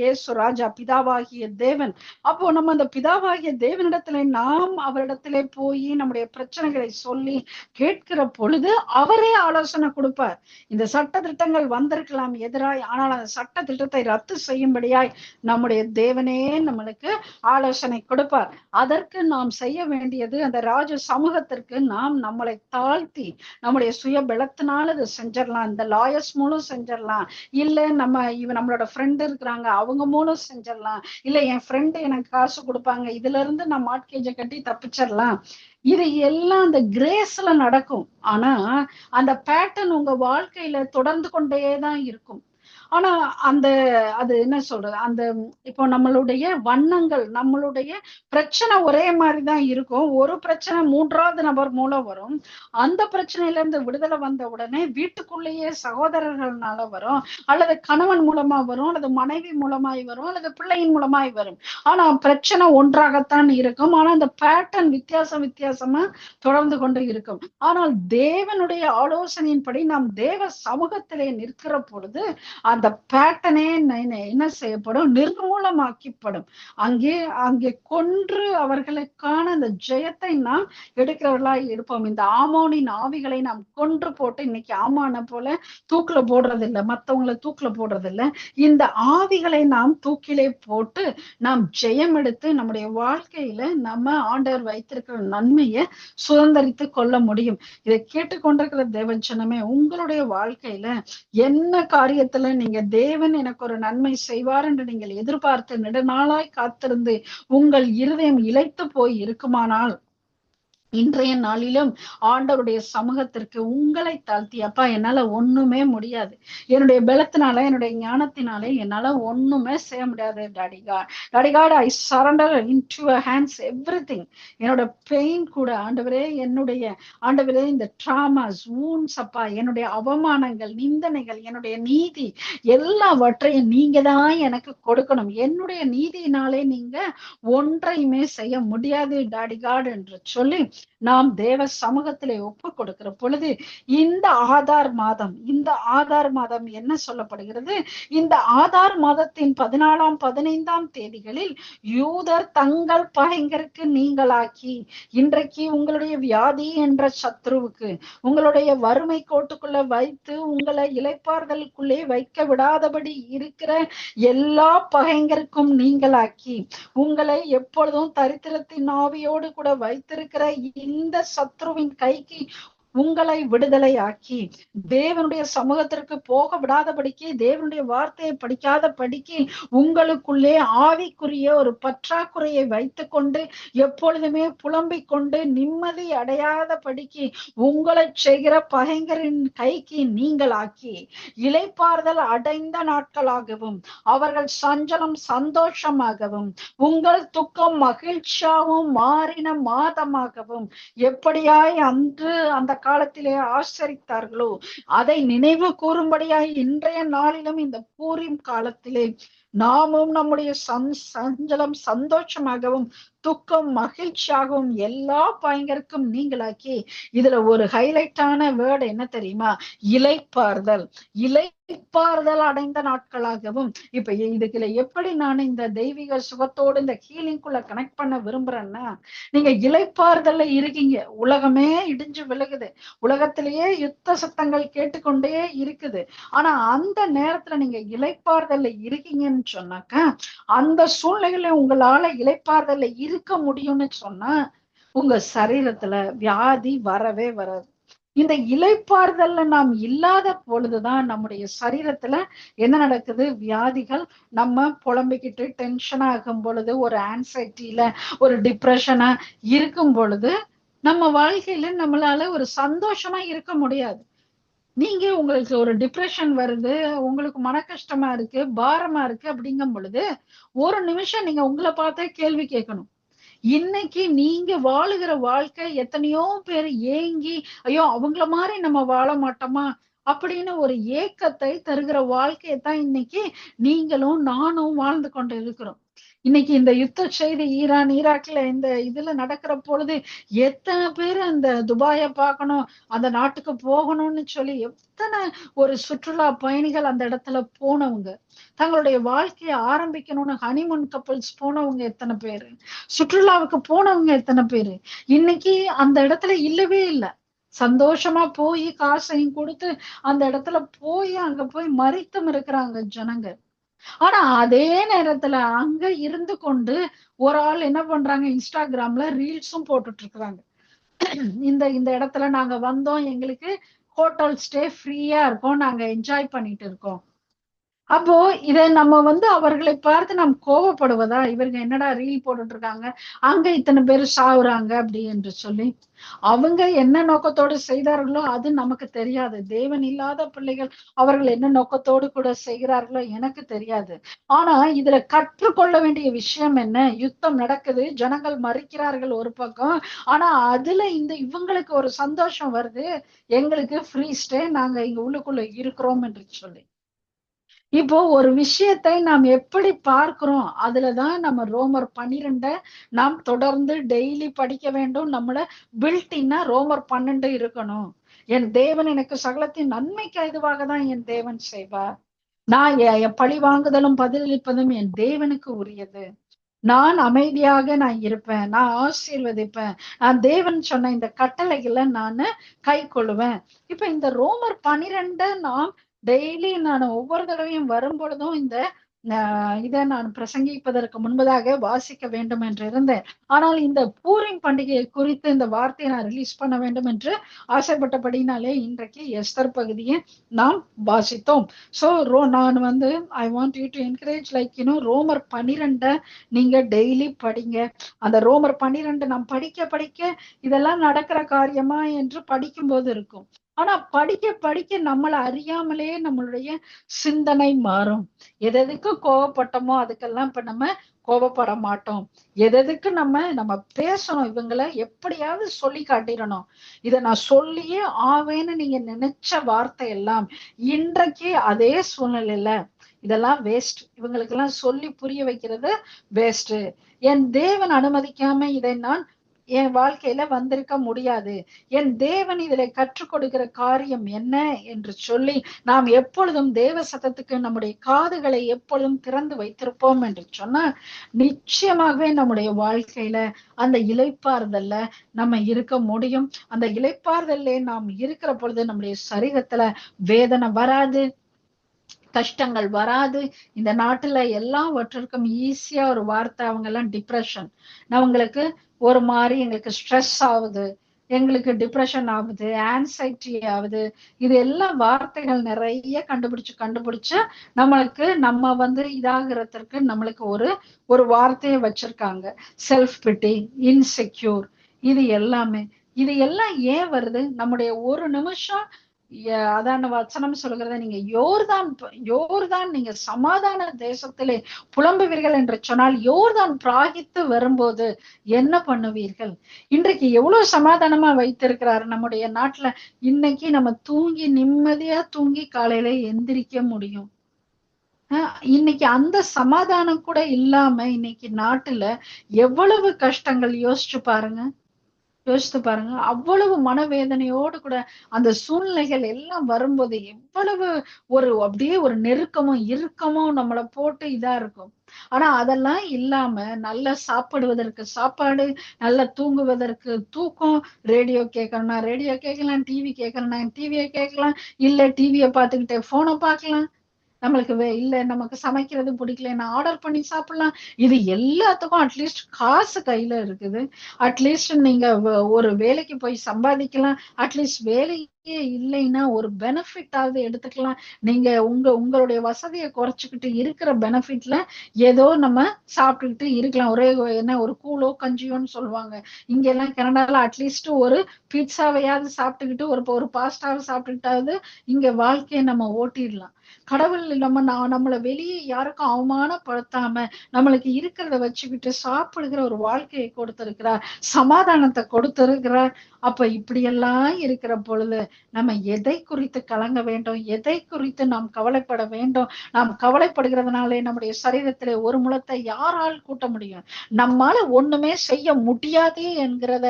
இயேசு ராஜா, பிதாவாகிய தேவன். அப்போ நம்ம அந்த பிதாவாகிய தேவனிடத்திலே நாம் அவரிடத்திலே போய் நம்முடைய பிரச்சனைகளை சொல்லி கேட்கிற பொழுது அவரே ஆலோசனை கொடுப்பார். இந்த சட்ட திட்டங்கள் வந்திருக்கலாம் எதிராய், ஆனால் அந்த சட்ட திட்டத்தை ரத்து செய்யும்படியாய் நம்முடைய தேவனே நம்மளுக்கு ஆலோசனை கொடுப்பார். அதற்கு நாம் செய்ய வேண்டியது, அந்த ராஜ சமூகத்திற்கு நாம் நம்மளை தாழ்த்தி நம்முடைய சுய பலத்தினால இதை செஞ்சிடலாம், இந்த லாயர்ஸ் மூலம் செஞ்சிடலாம், இல்ல நம்மளோட ஃப்ரெண்ட் இருக்கிறாங்க அவங்க மூலம் செஞ்சிடலாம், இல்ல என் ஃப்ரெண்டு எனக்கு காசு கொடுப்பாங்க இதுல இருந்து நான் மார்ட்கேஜை கட்டி தப்பிச்சிடலாம். இது எல்லாம் அந்த கிரேஸ்ல நடக்கும். ஆனா அந்த பேட்டர்ன் உங்க வாழ்க்கையில தொடர்ந்து கொண்டேதான் இருக்கும். ஆனா அது என்ன சொல்றது, அந்த இப்போ நம்மளுடைய வண்ணங்கள், நம்மளுடைய பிரச்சனை ஒரே மாதிரிதான் இருக்கும். ஒரு பிரச்சனை 3வது நபர் மூலம் வரும், அந்த பிரச்சனையில இருந்து விடுதலை வந்த உடனே வீட்டுக்குள்ளேயே சகோதரர்கள்னால வரும், அல்லது கணவன் மூலமா வரும், அல்லது மனைவி மூலமாய் வரும், அல்லது பிள்ளையின் மூலமாய் வரும். ஆனா பிரச்சனை ஒன்றாகத்தான் இருக்கும். ஆனா அந்த பேட்டர்ன் வித்தியாசமா தொடர்ந்து கொண்டு இருக்கும். ஆனால் தேவனுடைய ஆலோசனையின்படி நாம் தேவ சமூகத்திலே நிற்கிற பொழுது அந்த பேட்டர்னே என்ன செய்யப்படும், நிர்மூலமாக்கப்படும். அங்கே அங்கே கொன்று அவர்களுக்கான அந்த ஜெயத்தை நாம் எடுக்கிறவர்களாய் இருப்போம். இந்த ஆமோனின் ஆவிகளை நாம் கொன்று போட்டு, இன்னைக்கு ஆமான போல தூக்குல போடுறது இல்லை, மத்தவங்களை தூக்குல போடுறது இல்லை, இந்த ஆவிகளை நாம் தூக்கிலே போட்டு நாம் ஜெயம் எடுத்து நம்முடைய வாழ்க்கையில நம்ம ஆண்டவர் வைத்திருக்கிற நன்மையை சுதந்திரித்து கொள்ள முடியும். இதை கேட்டுக்கொண்டிருக்கிற தேவஜனமே, உங்களுடைய வாழ்க்கையில என்ன காரியத்துல நீங்க தேவன் எனக்கு ஒரு நன்மை செய்வார் என்று நீங்கள் எதிர்பார்த்து நெடுநாளாய் காத்திருந்து உங்கள் இருதயம் இளைத்து போய் இருக்குமானால், இன்றைய நாளிலும் ஆண்டவருடைய சமூகத்திற்கு உங்களை தாழ்த்தி, அப்பா என்னால ஒண்ணுமே முடியாது, என்னுடைய பலத்தினால என்னுடைய ஞானத்தினாலே என்னால ஒண்ணுமே செய்ய முடியாது, daddy God I surrender into your hands everything. என்னோட பெயின் கூட ஆண்டவரே, என்னுடைய ஆண்டவரே, இந்த ட்ராமாஸ், வூண்ட்ஸ் அப்பா, என்னுடைய அவமானங்கள், நிந்தனைகள், என்னுடைய நீதி எல்லாவற்றையும் நீங்க தான் எனக்கு கொடுக்கணும். என்னுடைய நீதியினாலே நீங்க ஒன்றையுமே செய்ய முடியாது டாடி காட் என்று சொல்லி நாம் தேவ சமூகத்திலே ஒப்பு கொடுக்கிற பொழுது, இந்த ஆதார் மாதம் என்ன சொல்லப்படுகிறது, இந்த ஆதார் மாதத்தின் 14ஆம் 15ஆம் தேதிகளில் யூதர் தங்கள் பகைஞருக்கு நீங்களாக்கி, இன்றைக்கு உங்களுடைய வியாதி என்ற சத்ருவுக்கு உங்களுடைய வறுமை கோட்டுக்குள்ள வைத்து உங்களை இளைப்பாறுதலுக்குள்ளே வைக்க விடாதபடி இருக்கிற எல்லா பகைஞருக்கும் நீங்களாக்கி, உங்களை எப்பொழுதும் தரித்திரத்தின் ஆவியோடு கூட வைத்திருக்கிற இந்த சத்ருவின் கைக்கு உங்களை விடுதலை ஆக்கி, தேவனுடைய சமூகத்திற்கு போக விடாதபடிக்கு, தேவனுடைய வார்த்தையை படிக்காத படிக்கு, உங்களுக்குள்ளே ஆவிக்குரிய ஒரு பற்றாக்குறையை வைத்துக் கொண்டு எப்பொழுதுமே புலம்பிக் கொண்டு நிம்மதி அடையாத படிக்கு உங்களை செய்கிற பகைஞரின் கைக்கு நீங்களாக்கி, இளைப்பாறுதல் அடைந்த நாட்களாகவும் அவர்கள் சஞ்சலம் சந்தோஷமாகவும் உங்கள் துக்கம் மகிழ்ச்சியாகவும் மாறின மாதமாகவும் எப்படியாய் அன்று அந்த காலத்திலே ஆசரித்தார்களோ அதை நினைவு கூறும்படியாய் இன்றைய நாளிலும் இந்த பூரிம் காலத்திலே நாமும் நம்முடைய சஞ்சலம் சந்தோஷமாகவும் துக்கம் மகிழ்ச்சியாகவும் எல்லா பயங்கருக்கும் நீங்களாக்கி, இதுல ஒரு ஹைலைட்டான வேர்டு என்ன தெரியுமா, இளைப்பாறுதல். இளைப்பாறுதல் அடைந்த நாட்களாகவும். இப்ப இதுக்குள்ள எப்படி நான் இந்த தெய்வீக சுகத்தோடு இந்த ஹீலிங்குள்ள கனெக்ட் பண்ண விரும்புறேன்னா, நீங்க இளைப்பாறுதல்ல இருக்கீங்க, உலகமே இடிஞ்சு விழுகுது, உலகத்திலேயே யுத்த சத்தங்கள் கேட்டுக்கொண்டே இருக்குது, ஆனா அந்த நேரத்துல நீங்க இளைப்பாறுதல்ல இருக்கீங்கன்னு சொன்னாக்கா, அந்த சூழ்நிலையில உங்களால இளைப்பாறுதல்ல இருக்க முடியும்னு சொன்னா உங்க சரீரத்துல வியாதி வரவே வராது. இந்த இளைப்பாறுதல்ல நாம் இல்லாத பொழுதுதான் நம்முடைய சரீரத்துல என்ன நடக்குது, வியாதிகள். நம்ம புலம்பிக்கிட்டு டென்ஷன் ஆகும் பொழுது, ஒரு ஆன்சைட்டில ஒரு டிப்ரெஷனா இருக்கும் பொழுது நம்ம வாழ்க்கையில நம்மளால ஒரு சந்தோஷமா இருக்க முடியாது. நீங்க உங்களுக்கு ஒரு டிப்ரெஷன் வருது, உங்களுக்கு மன கஷ்டமா இருக்கு, பாரமா இருக்கு அப்படிங்கும் பொழுது ஒரு நிமிஷம் நீங்க உங்களை பார்த்தே கேள்வி கேட்கணும். இன்னைக்கு நீங்க வாழுகிற வாழ்க்கை எத்தனையோ பேர் ஏங்கி, ஐயோ அவங்கள மாதிரி நம்ம வாழ மாட்டோமா அப்படின்னு ஒரு ஏக்கத்தை தருகிற வாழ்க்கையத்தான் இன்னைக்கு நீங்களும் நானும் வாழ்ந்து கொண்டு இருக்கிறோம். இன்னைக்கு இந்த யுத்த செய்தி ஈரான் ஈராக்ல இந்த இதுல நடக்கிற பொழுது எத்தனை பேர் அந்த துபாயை பார்க்கணும், அந்த நாட்டுக்கு போகணும்னு சொல்லி எத்தனை ஒரு சுற்றுலா பயணிகள் அந்த இடத்துல போனவங்க, தங்களுடைய வாழ்க்கையை ஆரம்பிக்கணும்னு ஹனிமூன் கப்பல்ஸ் போனவங்க எத்தனை பேரு, சுற்றுலாவுக்கு போனவங்க எத்தனை பேரு இன்னைக்கு அந்த இடத்துல இல்லவே இல்லை. சந்தோஷமா போய் காசையும் கொடுத்து அந்த இடத்துல போய் அங்க போய் மரித்தும் இருக்கிறாங்க ஜனங்க. ஆனா அதே நேரத்துல அங்க இருந்து கொண்டு ஒரு ஆள் என்ன பண்றாங்க, இன்ஸ்டாகிராம்ல ரீல்ஸும் போட்டுட்டு இருக்கிறாங்க. இந்த இந்த இடத்துல நாங்க வந்தோம், எங்களுக்கு ஹோட்டல் ஸ்டே ஃப்ரீயா இருக்கும், நாங்க என்ஜாய் பண்ணிட்டு இருக்கோம். அப்போ இதை நம்ம அவர்களை பார்த்து நாம் கோபப்படுவதா, இவங்க என்னடா ரீல் போட்டுட்டு இருக்காங்க, அங்க இத்தனை பேர் சாவுறாங்க அப்படி என்று சொல்லி. அவங்க என்ன நோக்கத்தோடு செய்தார்களோ அது நமக்கு தெரியாது. தேவன் இல்லாத பிள்ளைகள் அவர்கள் என்ன நோக்கத்தோடு கூட செய்கிறார்களோ எனக்கு தெரியாது. ஆனா இதுல கற்றுக்கொள்ள வேண்டிய விஷயம் என்ன, யுத்தம் நடக்குது, ஜனங்கள் மறிக்கிறார்கள் ஒரு பக்கம், ஆனா அதுல இவங்களுக்கு ஒரு சந்தோஷம் வருது, எங்களுக்கு ஃப்ரீ ஸ்டே, நாங்க இங்க உள்ளுக்குள்ள இருக்கிறோம் என்று சொல்லி. இப்போ ஒரு விஷயத்தை நாம் எப்படி பார்க்கிறோம், அதுலதான் நம்ம ரோமர் 12 நாம் தொடர்ந்து டெய்லி படிக்க வேண்டும். நம்மள பில்டின்னா ரோமர் 12 இருக்கணும். என் தேவன் எனக்கு சகலத்தின் நன்மைக்கு ஏதுவாக தான் என் தேவன் செய்வார். நான் பழி வாங்குதலும் பதிலளிப்பதும் என் தேவனுக்கு உரியது. நான் அமைதியாக நான் இருப்பேன், நான் ஆசீர்வதிப்பேன், நான் தேவன் சொன்ன இந்த கட்டளைகளை நான் கை கொள்ளுவேன். இப்ப இந்த ரோமர் 12 நாம் டெய்லி நான் ஒவ்வொரு தடவையும் வரும் பொழுதும் இந்த இதை நான் பிரசங்கிப்பதற்கு முன்பதாக வாசிக்க வேண்டும் என்று இருந்தேன். ஆனால் இந்த பூரிம் பண்டிகையை குறித்து இந்த வார்த்தையை நான் ரிலீஸ் பண்ண வேண்டும் என்று ஆசைப்பட்டபடினாலே இன்றைக்கு எஸ்தர் பகுதியை நாம் வாசித்தோம். சோ நான் I want you to encourage ரோமர் 12 நீங்க டெய்லி படிங்க. அந்த ரோமர் 12 நாம் படிக்க இதெல்லாம் நடக்கிற காரியமா என்று படிக்கும் போது இருக்கும். ஆனா படிக்க நம்மளை அறியாமலே நம்மளுடைய சிந்தனை மாறும். எதுக்கு கோபப்பட்டோமோ அதுக்கெல்லாம் இப்ப நம்ம கோபப்பட மாட்டோம். எதுக்கு நம்ம பேசணும், இவங்களை எப்படியாவது சொல்லி காட்டிடணும், இதை நான் சொல்லியே ஆவேன்னு நீங்க நினைச்ச வார்த்தை எல்லாம் இன்றைக்கு அதே சூழ்நிலையில இதெல்லாம் வேஸ்ட், இவங்களுக்கு எல்லாம் சொல்லி புரிய வைக்கிறது வேஸ்ட். என் தேவன் அனுமதிக்காம இதை நான் என் வாழ்க்கையில வந்திருக்க முடியாது. என் தேவன் இதுல கற்றுக் கொடுக்கிற காரியம் என்ன என்று சொல்லி நாம் எப்பொழுதும் தேவ சத்தத்துக்கு நம்முடைய காதுகளை எப்பொழுதும் திறந்து வைத்திருப்போம் என்று சொன்னா நிச்சயமாகவே நம்முடைய வாழ்க்கையில அந்த இளைப்பாறுதல்ல நம்ம இருக்க முடியும். அந்த இளைப்பாறுதல்ல நாம் இருக்கிற பொழுது நம்முடைய சரீரத்துல வேதனை வராது, கஷ்டங்கள் வராது. இந்த நாட்டுல எல்லாவற்றிற்கும் ஈஸியா ஒரு வார்த்தை, அவங்க எல்லாம் டிப்ரெஷன், அவங்களுக்கு ஒரு மாதிரி எங்களுக்கு ஸ்ட்ரெஸ் ஆகுது, எங்களுக்கு டிப்ரெஷன் ஆகுது, ஆன்சைட்டி ஆகுது, இது எல்லாம் வார்த்தைகள் நிறைய கண்டுபிடிச்சு நம்மளுக்கு நம்ம இதாகிறதுக்கு நம்மளுக்கு ஒரு வார்த்தையை வச்சிருக்காங்க, செல்ஃப் பிட்டி, இன்செக்யூர். இது எல்லாம் ஏன் வருது? நம்முடைய ஒரு நிமிஷம் அதான் வசனம் சொல்கிறத, நீங்க யோர்தான் நீங்க சமாதான தேசத்திலே புலம்புவீர்கள் என்று சொன்னால் யோர்தான் பிராகித்து வரும்போது என்ன பண்ணுவீர்கள்? இன்றைக்கு எவ்வளவு சமாதானமா வைத்திருக்கிறாரு நம்முடைய நாட்டுல. இன்னைக்கு நம்ம நிம்மதியா தூங்கி காலையில எந்திரிக்க முடியும். இன்னைக்கு அந்த சமாதானம் கூட இல்லாம இன்னைக்கு நாட்டுல எவ்வளவு கஷ்டங்கள் யோசிச்சு பாருங்க. அவ்வளவு மனவேதனையோடு கூட அந்த சூழ்நிலைகள் எல்லாம் வரும்போது எவ்வளவு அப்படியே ஒரு நெருக்கமும் இறுக்கமும் நம்மளை போட்டு இதா இருக்கும். ஆனா அதெல்லாம் இல்லாம நல்லா சாப்பிடுவதற்கு சாப்பாடு, நல்லா தூங்குவதற்கு தூக்கம், ரேடியோ கேட்கணும்னா ரேடியோ கேட்கலாம், டிவி கேட்கணும்னா டிவியை கேட்கலாம், இல்ல டிவியை பார்த்துக்கிட்டே போனை பார்க்கலாம், நம்மளுக்கு இல்ல நமக்கு சமைக்கிறது பிடிக்கலன்னா ஆர்டர் பண்ணி சாப்பிடலாம். இது எல்லாத்துக்கும் அட்லீஸ்ட் காசு கையில இருக்குது. அட்லீஸ்ட் நீங்க ஒரு வேலைக்கு போய் சம்பாதிக்கலாம், அட்லீஸ்ட் வேலையே இல்லைன்னா ஒரு பெனிஃபிட்டாவது எடுத்துக்கலாம். நீங்க உங்களுடைய வசதியை குறைச்சிக்கிட்டு இருக்கிற பெனிஃபிட்ல ஏதோ நம்ம சாப்பிட்டுக்கிட்டு இருக்கலாம். ஒரு கூழோ கஞ்சியோன்னு சொல்லுவாங்க. இங்க எல்லாம் கனடால அட்லீஸ்ட் ஒரு பீட்சாவையாவது சாப்பிட்டுக்கிட்டு ஒரு பாஸ்டாவை சாப்பிட்டுக்கிட்டாவது இங்க வாழ்க்கையை நம்ம ஓட்டிடலாம். கடவுள் நம்மளை வெளியே யாருக்கும் அவமானப்படுத்தாம நம்மளுக்கு இருக்கிறத வச்சுக்கிட்டு சாப்பிடுகிற ஒரு வாழ்க்கையை கொடுத்திருக்கிறார், சமாதானத்தை கொடுத்திருக்கிறார். அப்ப இப்படியெல்லாம் இருக்கிற பொழுது நம்ம எதை குறித்து கலங்க வேண்டும்? எதை குறித்து நாம் கவலைப்பட வேண்டும்? நாம் கவலைப்படுகிறதுனாலே நம்முடைய சரீரத்திலே ஒரு முழத்தை யாரால் கூட்ட முடியும்? நம்மால ஒண்ணுமே செய்ய முடியாது என்கிறத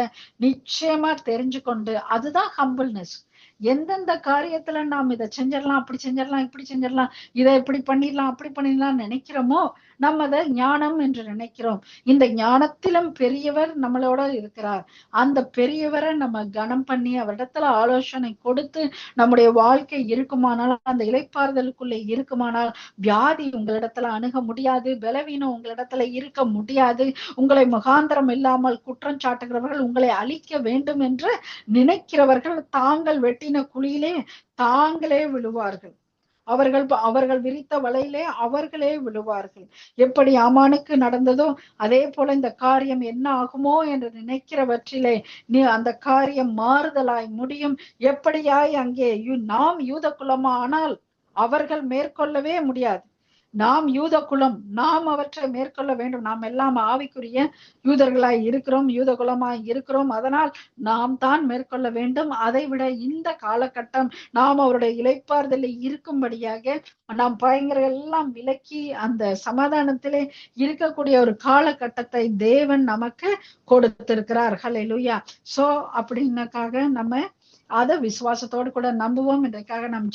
நிச்சயமா தெரிஞ்சு கொண்டு, அதுதான் ஹம்பிள்னஸ். எந்தெந்த காரியத்துல நாம் இதை செஞ்சிடலாம், அப்படி செஞ்சிடலாம், இப்படி செஞ்சிடலாம், இதை இப்படி பண்ணிடலாம், அப்படி பண்ணிடலாம் நினைக்கிறோமோ நம்ம அதை ஞானம் என்று நினைக்கிறோம். இந்த ஞானத்திலும் பெரியவர் நம்மளோட இருக்கிறார். அந்த பெரியவரை நம்ம கனம் பண்ணி அவரிடத்துல ஆலோசனை கொடுத்து நம்முடைய வாழ்க்கை இருக்குமானால், அந்த இளைப்பாறுதலுக்குள்ளே இருக்குமானால் வியாதி உங்களிடத்துல அணுக முடியாது, பலவீனம் உங்களிடத்துல இருக்க முடியாது. உங்களை முகாந்திரம் இல்லாமல் குற்றம் சாட்டுகிறவர்கள், உங்களை அழிக்க வேண்டும் என்று நினைக்கிறவர்கள் தாங்கள் வெட்டின குழியிலே தாங்களே விழுவார்கள். அவர்கள் விரித்த வலையிலே அவர்களே விழுவார்கள். எப்படி ஆமானுக்கு நடந்ததோ அதே போல இந்த காரியம் என்ன ஆகுமோ என்று நினைக்கிறவற்றிலே அந்த காரியம் மாறுதலாய் முடியும். எப்படியாய் அங்கே நாம் யூத குலமா ஆனால் அவர்கள் மேற்கொள்ளவே முடியாது. நாம் யூத குலம், நாம் அவற்றை மேற்கொள்ள வேண்டும். நாம் எல்லாம் ஆவிக்குரிய யூதர்களாய் இருக்கிறோம், யூத குலமாய் இருக்கிறோம். அதனால் நாம் தான் மேற்கொள்ள வேண்டும். அதை விட இந்த காலகட்டம் நாம் அவருடைய இளைப்பாறுதலில் இருக்கும்படியாக நாம் பயங்கர எல்லாம் விலக்கி அந்த சமாதானத்திலே இருக்கக்கூடிய ஒரு காலகட்டத்தை தேவன் நமக்கு கொடுத்திருக்கிறார். ஹல்லேலூயா. சோ அப்படின்னாக்காக நம்ம அதை விசுவாசத்தோடு கூட நம்புவோம். இதற்காக நான்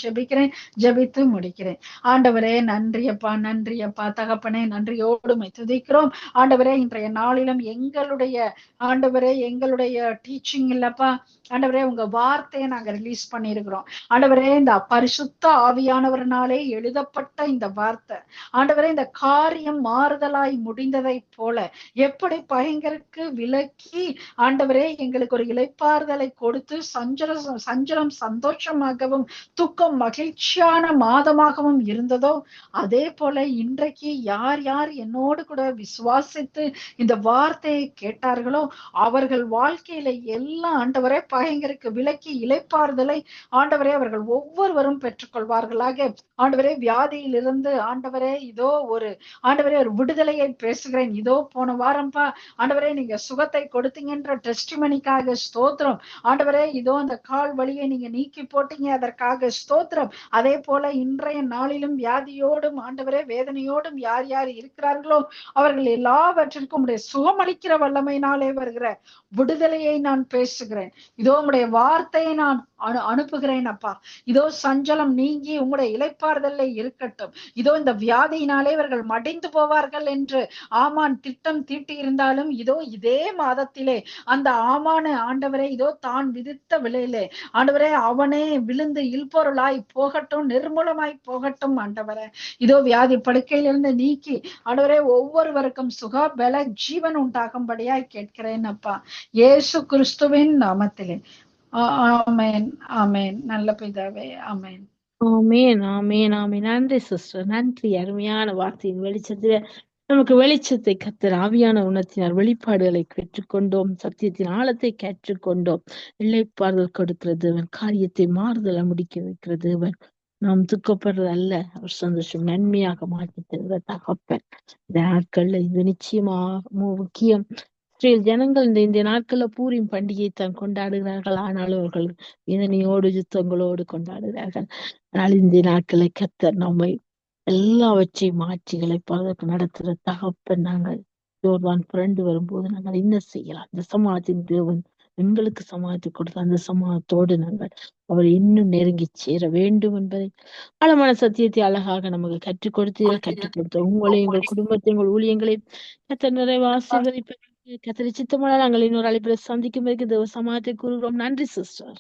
ஜெபித்து முடிக்கிறேன். ஆண்டவரே நன்றியப்பா, நன்றியப்பா தகப்பனே, நன்றியோடு துதிக்கிறோம். ஆண்டவரே இன்றைய நாளிலும் எங்களுடைய டீச்சிங் இல்லப்பா ஆண்டவரே, உங்க வார்த்தையை நாங்க ரிலீஸ் பண்ணிருக்கிறோம். ஆண்டவரே, இந்த பரிசுத்த ஆவியானவர்னாலே எழுதப்பட்ட இந்த வார்த்தை ஆண்டவரே, இந்த காரியம் மாறுதலாய் முடிந்ததை போல எப்படி பயங்கரக்கு விலக்கி ஆண்டவரே எங்களுக்கு ஒரு இளைப்பாறுதலை கொடுத்து சஞ்சலம் சந்தோஷமாகவும் துக்கம் மகிழ்ச்சியான மாதமாகவும் இருந்ததோ, அதே போல இன்றைக்கு யார் யார் என்னோடு கூட விசுவாசித்து இந்த வார்த்தையை கேட்டார்களோ அவர்கள் வாழ்க்கையில எல்லாம் ஆண்டவரே பயங்கரக்கு விலக்கி இளைப்பாறுதலை ஆண்டவரே அவர்கள் ஒவ்வொருவரும் பெற்றுக்கொள்வார்களாக. ஆண்டவரே, வியாதியிலிருந்து ஆண்டவரே இதோ ஒரு விடுதலையை பேசுகிறேன். இதோ போன வாரம்பா ஆண்டவரே நீங்க சுகத்தை கொடுத்தீங்கன்ற டெஸ்டிமனிக்காக ஸ்தோத்திரம். ஆண்டவரே, இதோ அந்த கால் வலியை நீங்க நீக்கி போட்டீங்க, அதற்காக ஸ்தோத்திரம். அதே போல இன்றைய நாளிலும் வியாதியோடும் ஆண்டவரே வேதனையோடும் யார் யார் இருக்கிறார்களோ அவர்கள் எல்லாவற்றிற்கும் உடைய சுகமளிக்கிற வல்லமையினாலே வருகிற விடுதலையை நான் பேசுகிறேன். இதோ உம்முடைய வார்த்தையை நான் அனுப்புகிறேன் அப்பா. இதோ சஞ்சலம் நீங்கி உங்களுடைய இளைப்பாறுதலை இருக்கட்டும். இதோ இந்த வியாதியினாலே இவர்கள் மடிந்து போவார்கள் என்று ஆமான் திட்டம் தீட்டி இருந்தாலும் இதோ இதே மாதத்திலே அந்த ஆமான ஆண்டவரே இதோ தான் விதித்த விலையிலே ஆண்டவரே அவனே விழுந்து இல்பொருளாய் போகட்டும், நிர்மூலமாய் போகட்டும். ஆண்டவரே, இதோ வியாதி படுக்கையிலிருந்து நீக்கி ஆண்டவரே ஒவ்வொருவருக்கும் சுக பல ஜீவன் உண்டாகும்படியாய் கேட்கிறேன் அப்பா, இயேசு கிறிஸ்துவின் நாமத்திலே. ஆமென், ஆமென். நல்ல பிதாவே, ஆமென். ஆமென், ஆமென், ஆமென். நன்றி சிஸ்டர், நன்றி. அருமையான வார்த்தையின் வெளிச்சத்துல நமக்கு வெளிச்சத்தை கத்தர் ஆவியான உணர்த்தினார். வெளிப்பாடுகளை பெற்றுக்கொண்டோம், சத்தியத்தின் ஆழத்தை கற்றுக்கொண்டோம். இளைப்பாறுதல் கொடுக்கிறது அவன், காரியத்தை மாறுதலை முடிக்க வைக்கிறது அவன். நாம் துக்கப்படுறது அல்ல, அவர் சந்தோஷம் நன்மையாக மாற்றி தருகிற தகப்பன். இந்த நாட்கள்ல இது நிச்சயமா முக்கியம். இஸ்ரேல் ஜனங்கள் இந்த நாட்கள்ல பூரிம் பண்டிகையை தான் கொண்டாடுகிறார்கள். ஆனாலும் அவர்கள் வேதனையோடு யுத்தங்களோடு கொண்டாடுகிறார்கள். ஆனால் இந்த நாட்களை கத்தர் நம்மை எல்லாவற்றையும் மாற்றிகளை பதற்கு நடத்துகிற தகப்பன். நாங்கள் யோர்தான் புரண்டு வரும்போது நாங்கள் என்ன செய்யலாம்? இந்த சமாஜத்தின் தேவன் எங்களுக்கு சமாளித்து கொடுத்த அந்த சமாதத்தோடு நாங்கள் அவர் இன்னும் நெருங்கி சேர வேண்டும் என்பதை ஆழமான சத்தியத்தை அழகாக நமக்கு கற்றுக் கொடுத்த உங்களையும் உங்கள் குடும்பத்தையும் உங்கள் ஊழியங்களையும் கத்தர் நிறைவு ஆசீர்வதிப்ப கத்தரி சித்தமான நாங்கள் இன்னொரு அழைப்பில் சந்திக்கும் தேவ சமாதத்தை கூறுகிறோம். நன்றி சிஸ்டர்.